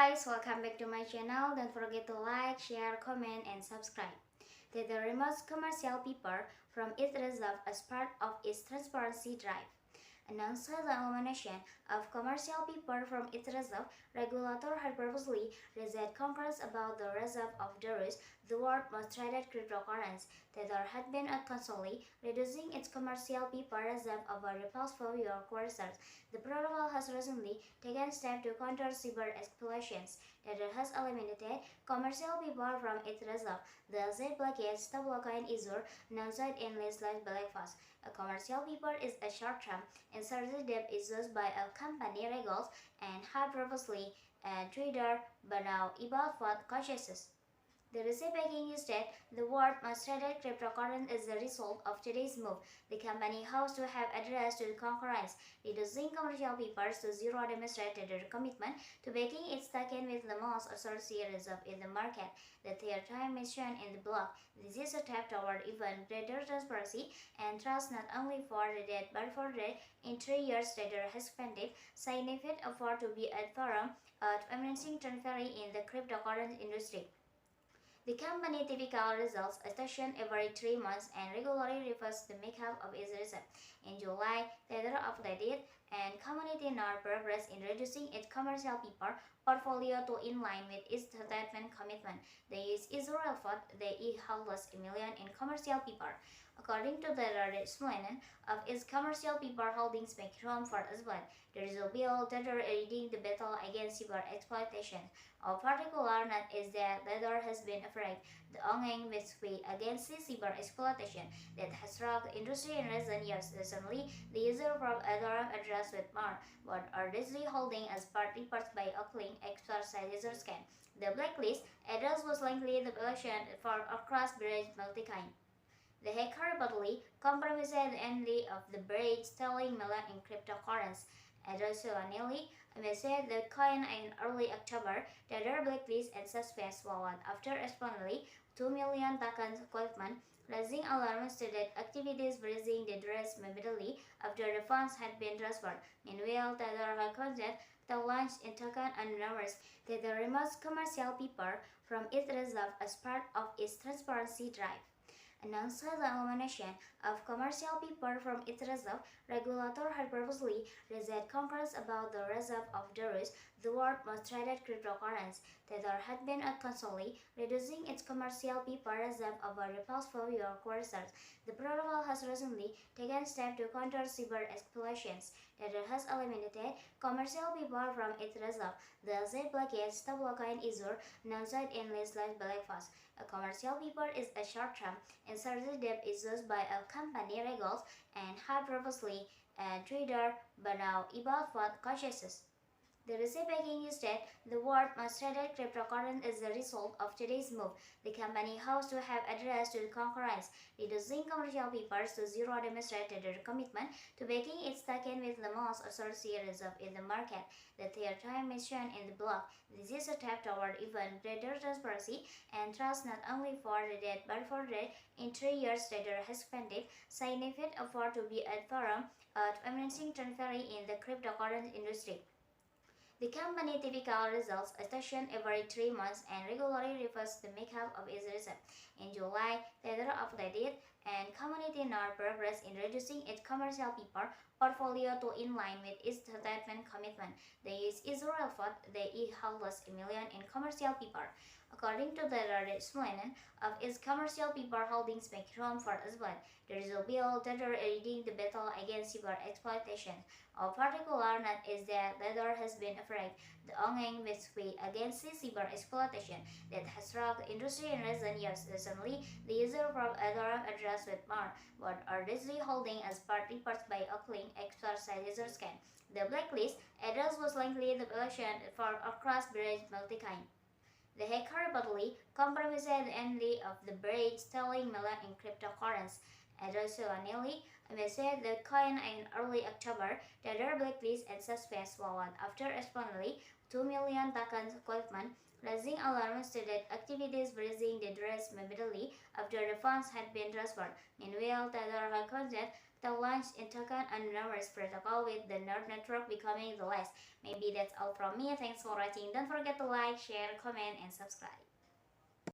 guys, welcome back to my channel. Don't forget to like, share, comment, and subscribe. Tether removes commercial paper from its reserve as part of its transparency drive. Announced the elimination of commercial paper from its reserve, regulator had previously raised concerns about the reserve of Darius, the world's most traded cryptocurrency. Tether had been constantly reducing its commercial paper reserve over the past few quarters. The protocol has recently taken steps to counter cyber exploitations. Tether has eliminated commercial paper from its reserve. The Z blockade stablecoin issuer announced in last breakfast. A commercial paper is a short-term inserted debt issued by a company regulated and had previously trader but now evolved for consciousness. The Depegging is that the world's most traded cryptocurrency is the result of today's move. The company hopes to have addressed the concurrence, reducing commercial papers to zero, demonstrated their commitment to backing its token with the most associated reserve in the market. The third time mentioned in the blog, this is a step toward even greater transparency and trust not only for the debt but for the in 3 years trader has spent significant effort to be a forum to enhancing transparency in the cryptocurrency industry. The company typically results a session every 3 months and regularly reviews the makeup of its reserve. In July, Tether updated and community now progress in reducing its commercial paper portfolio to in line with its statement commitment. The Israel thought they held lost $1 million in commercial paper. According to the explanation of its commercial paper holdings make room for Israel, there is a bill that are leading the battle against cyber exploitation. Of particular note is that Tether has been afraid the ongoing way against cyber exploitation that has struck the industry in recent years. Recently, the user from Ethereum addressed with more what are digitally holding as part reports by Oakling exercise user scan. The blacklist address was likely the election for across bridge multi-kind. The hacker reportedly compromised the entry of the bridge, stealing million in cryptocurrency. Additionally, said the coin in early October, Tether blacklist and suspense wallet after responding 2 million tokens equipment, raising alarms that activities breaching the dress immediately after the funds had been transferred. Meanwhile, Tether had content to launch in token and numbers. Tether removes commercial paper from its reserve as part of its transparency drive. Announced the elimination of commercial paper from its reserve, regulator had previously raised concerns about the reserve of Darius, the world's most traded cryptocurrency. Tether had been constantly reducing its commercial paper reserve over the past few quarters. The protocol has recently taken steps to counter cyber exploitations. Tether has eliminated commercial paper from its reserve. The Z blockade stablecoin issuer announced in last breakfast. A commercial paper is a short-term inserted debt issued by a company regulated and had previously trader but now evolved for consciousness. The Depegging is that the world's most traded cryptocurrency is the result of today's move. The company hopes to have addressed the concurrence, reducing commercial papers to zero, demonstrated their commitment to backing its token with the most associated reserve in the market. The third time mentioned in the blog, this is a step toward even greater transparency and trust not only for the debt but for the in 3 years trader has spent significant effort to be a forum to enhancing transparency in the cryptocurrency industry. The company typically results a session every 3 months and regularly reviews the makeup of its reserve. In July, Tether updated and community now progress in reducing its commercial paper portfolio to in line with its statement commitment. The Israel thought they held lost $1 million in commercial paper. According to the explanation of its commercial paper holdings make room for Israel, there is a bill that are leading the battle against cyber exploitation. Of particular note is that Tether has been afraid the ongoing way against cyber exploitation that has struck the industry in recent years. Recently, the user from Ethereum addressed with more what are digitally holding as part reports by Oakling exercise user scan. The blacklist address was likely the election for across bridge multi-kind. The hacker reportedly compromised the entry of the bridge, stealing million in cryptocurrency. Additionally, said the coin in early October, Tether blacklist and suspense wallet after responding 2 million tokens equipment, raising alarms that activities breaching the dress immediately after the funds had been transferred. Meanwhile, Tether had content The launch in token anonymous protocol with the node network becoming the last. Maybe that's all from me. Thanks for watching. Don't forget to like, share, comment, and subscribe.